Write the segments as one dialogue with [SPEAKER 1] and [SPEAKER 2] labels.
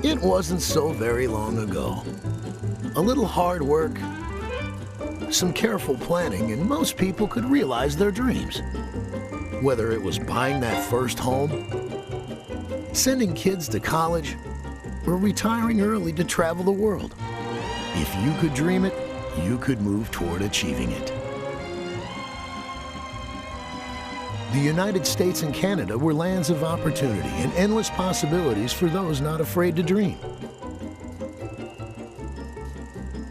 [SPEAKER 1] It wasn't so very long ago. A little hard work, some careful planning, and most people could realize their dreams. Whether it was buying that first home, sending kids to college, or retiring early to travel the world. If you could dream it, you could move toward achieving it. The United States and Canada were lands of opportunity and endless possibilities for those not afraid to dream.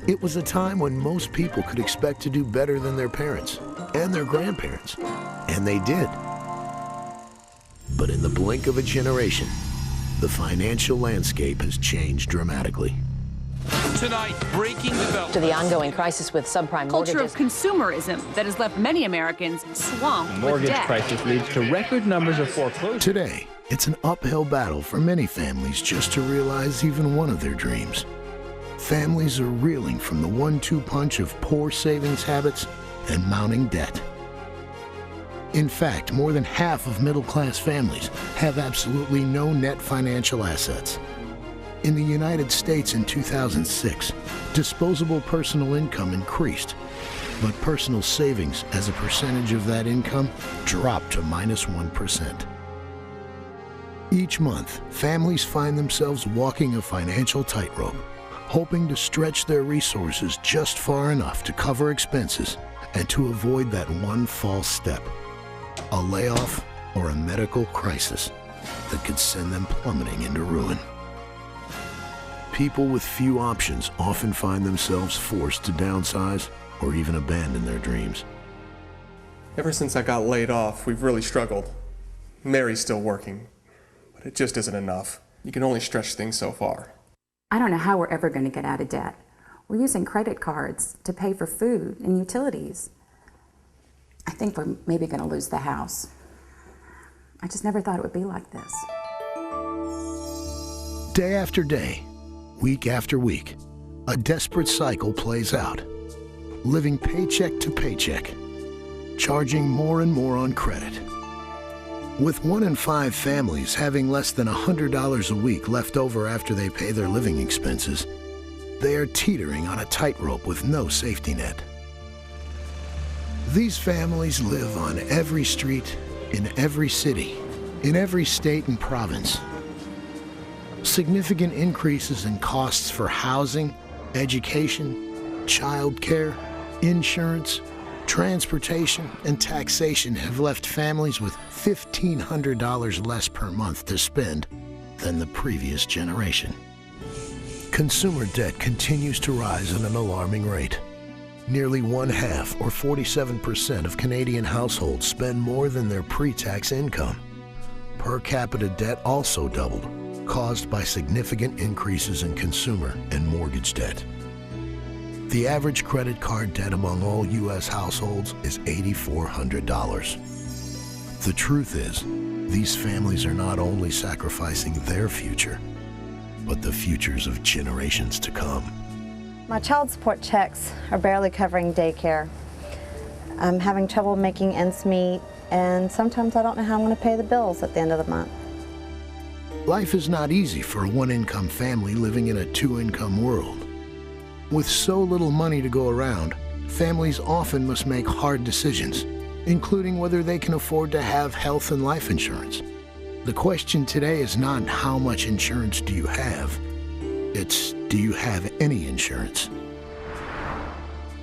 [SPEAKER 1] It was a time when most people could expect to do better than their parents and their grandparents, and they did. But in the blink of a generation, the financial landscape has changed dramatically.
[SPEAKER 2] Tonight, breaking development.
[SPEAKER 3] To the ongoing crisis with subprime
[SPEAKER 4] Culture
[SPEAKER 3] mortgages.
[SPEAKER 4] of consumerism that has left many Americans swamped
[SPEAKER 5] The mortgage
[SPEAKER 4] with debt.
[SPEAKER 5] crisis leads to record numbers of foreclosures.
[SPEAKER 1] Today, it's an uphill battle for many families just to realize even one of their dreams. Families are reeling from the 1-2 punch of poor savings habits and mounting debt. In fact, more than half of middle-class families have absolutely no net financial assets. In the United States in 2006, disposable personal income increased, but personal savings as a percentage of that income dropped to -1%. Each month, families find themselves walking a financial tightrope, hoping to stretch their resources just far enough to cover expenses and to avoid that one false step, a layoff or a medical crisis that could send them plummeting into ruin. People with few options often find themselves forced to downsize or even abandon their dreams.
[SPEAKER 6] Ever since I got laid off, we've really struggled. Mary's still working, but it just isn't enough. You can only stretch things so far.
[SPEAKER 7] I don't know how we're ever going to get out of debt. We're using credit cards to pay for food and utilities. I think we're maybe going to lose the house. I just never thought it would be like this.
[SPEAKER 1] Day after day, week after week, a desperate cycle plays out. Living paycheck to paycheck, charging more and more on credit. With 1 in 5 families having less than $100 a week left over after they pay their living expenses, they are teetering on a tightrope with no safety net. These families live on every street, in every city, in every state and province. Significant increases in costs for housing, education, child care, insurance, transportation, and taxation have left families with $1,500 less per month to spend than the previous generation. Consumer debt continues to rise at an alarming rate. Nearly 1/2, or 47% of Canadian households spend more than their pre-tax income. Per capita debt also doubled, caused by significant increases in consumer and mortgage debt. The average credit card debt among all U.S. households is $8,400. The truth is, these families are not only sacrificing their future, but the futures of generations to come.
[SPEAKER 8] My child support checks are barely covering daycare. I'm having trouble making ends meet, and sometimes I don't know how I'm going to pay the bills at the end of the month.
[SPEAKER 1] Life is not easy for a 1-income family living in a 2-income world. With so little money to go around, families often must make hard decisions, including whether they can afford to have health and life insurance. The question today is not how much insurance do you have, it's do you have any insurance?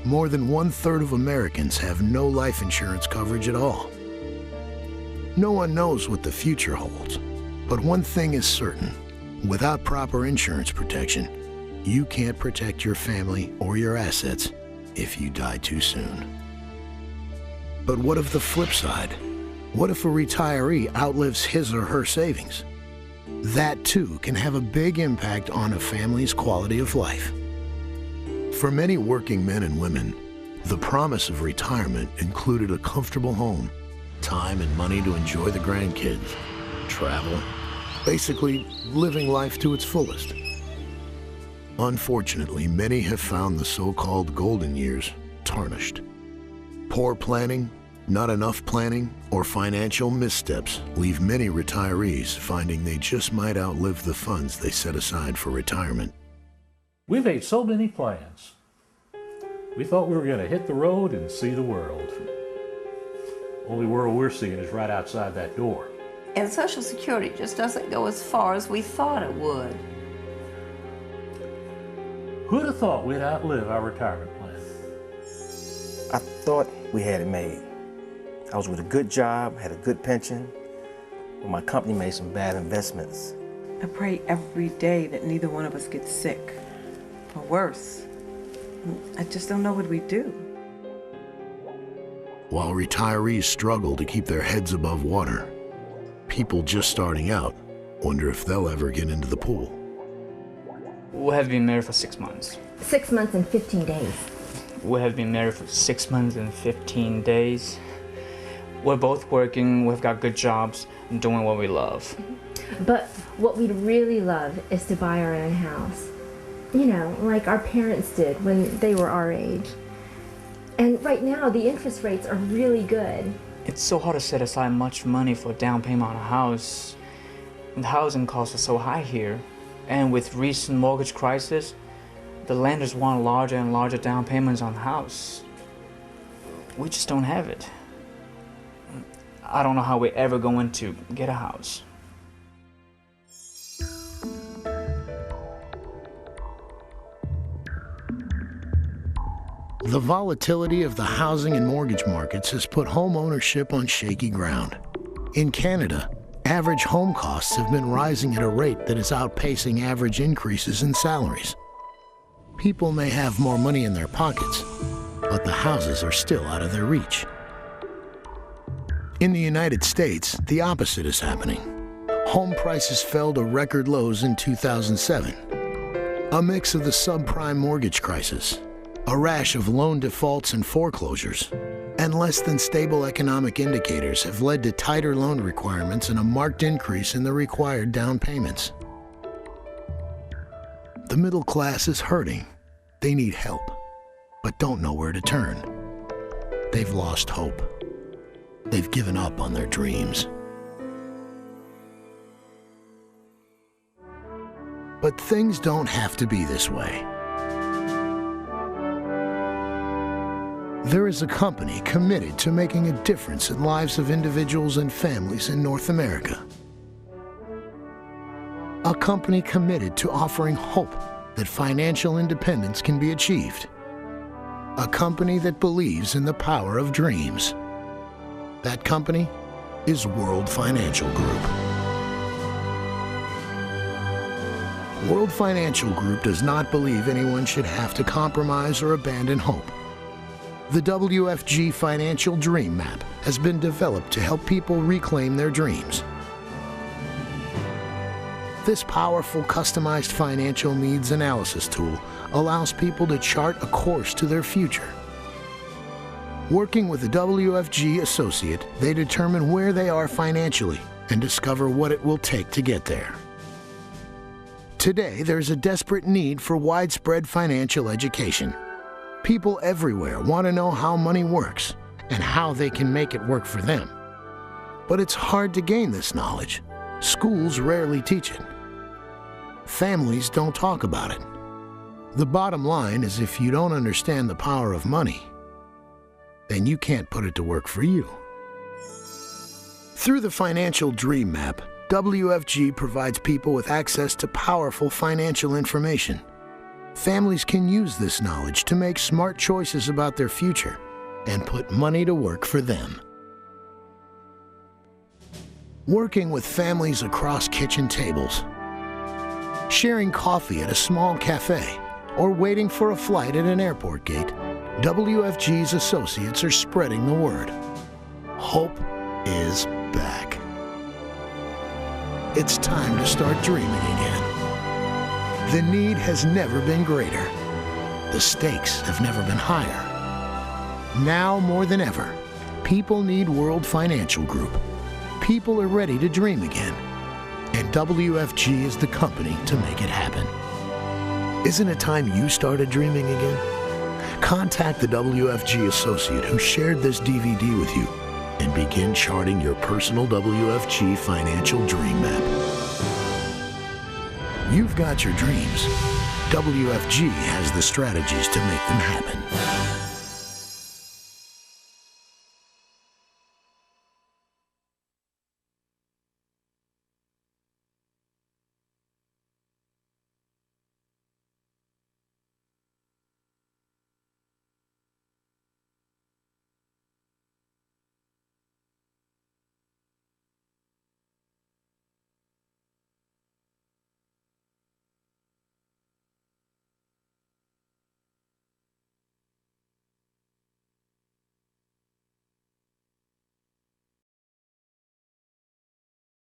[SPEAKER 1] More than 1/3 of Americans have no life insurance coverage at all. No one knows what the future holds, but one thing is certain: without proper insurance protection, you can't protect your family or your assets if you die too soon. But what of the flip side? What if a retiree outlives his or her savings? That too can have a big impact on a family's quality of life. For many working men and women, the promise of retirement included a comfortable home, time and money to enjoy the grandkids, travel, basically living life to its fullest. Unfortunately, many have found the so-called golden years tarnished. Poor planning, Not enough planning or financial missteps leave many retirees finding they just might outlive the funds they set aside for retirement.
[SPEAKER 9] We made so many plans. We thought we were going to hit the road and see the world. Only world we're seeing is right outside that door.
[SPEAKER 10] And Social Security just doesn't go as far as we thought it would.
[SPEAKER 9] Who'd have thought we'd outlive our retirement plan?
[SPEAKER 11] I thought we had it made. I was with a good job, had a good pension, but my company made some bad investments.
[SPEAKER 12] I pray every day that neither one of us gets sick, or worse. I just don't know what we do.
[SPEAKER 1] While retirees struggle to keep their heads above water, people just starting out wonder if they'll ever get into the pool.
[SPEAKER 5] We have been married for 6 months.
[SPEAKER 13] 6 months and 15 days.
[SPEAKER 5] We have been married for 6 months and 15 days. We're both working, we've got good jobs, and doing what we love.
[SPEAKER 13] But what we'd really love is to buy our own house. You know, like our parents did when they were our age. And right now, the interest rates are really good.
[SPEAKER 5] It's so hard to set aside much money for a down payment on a house. And the housing costs are so high here. And with recent mortgage crisis, the lenders want larger and larger down payments on the house. We just don't have it. I don't know how we're ever going to get a house.
[SPEAKER 1] The volatility of the housing and mortgage markets has put home ownership on shaky ground. In Canada, average home costs have been rising at a rate that is outpacing average increases in salaries. People may have more money in their pockets, but the houses are still out of their reach. In the United States, the opposite is happening. Home prices fell to record lows in 2007. A mix of the subprime mortgage crisis, a rash of loan defaults and foreclosures, and less than stable economic indicators have led to tighter loan requirements and a marked increase in the required down payments. The middle class is hurting. They need help, but don't know where to turn. They've lost hope. They've given up on their dreams. But things don't have to be this way. There is a company committed to making a difference in lives of individuals and families in North America. A company committed to offering hope that financial independence can be achieved. A company that believes in the power of dreams. That company is World Financial Group. World Financial Group does not believe anyone should have to compromise or abandon hope. The WFG Financial Dream Map has been developed to help people reclaim their dreams. This powerful, customized financial needs analysis tool allows people to chart a course to their future. Working with a WFG associate, they determine where they are financially and discover what it will take to get there. Today, there's a desperate need for widespread financial education. People everywhere want to know how money works and how they can make it work for them. But it's hard to gain this knowledge. Schools rarely teach it. Families don't talk about it. The bottom line is if you don't understand the power of money, then you can't put it to work for you. Through the Financial Dream Map, WFG provides people with access to powerful financial information. Families can use this knowledge to make smart choices about their future and put money to work for them. Working with families across kitchen tables, sharing coffee at a small cafe, or waiting for a flight at an airport gate, WFG's associates are spreading the word. Hope is back. It's time to start dreaming again. The need has never been greater. The stakes have never been higher. Now more than ever, people need World Financial Group. People are ready to dream again, and WFG is the company to make it happen. Isn't it time you started dreaming again? Contact the WFG associate who shared this DVD with you and begin charting your personal WFG financial dream map. You've got your dreams. WFG has the strategies to make them happen.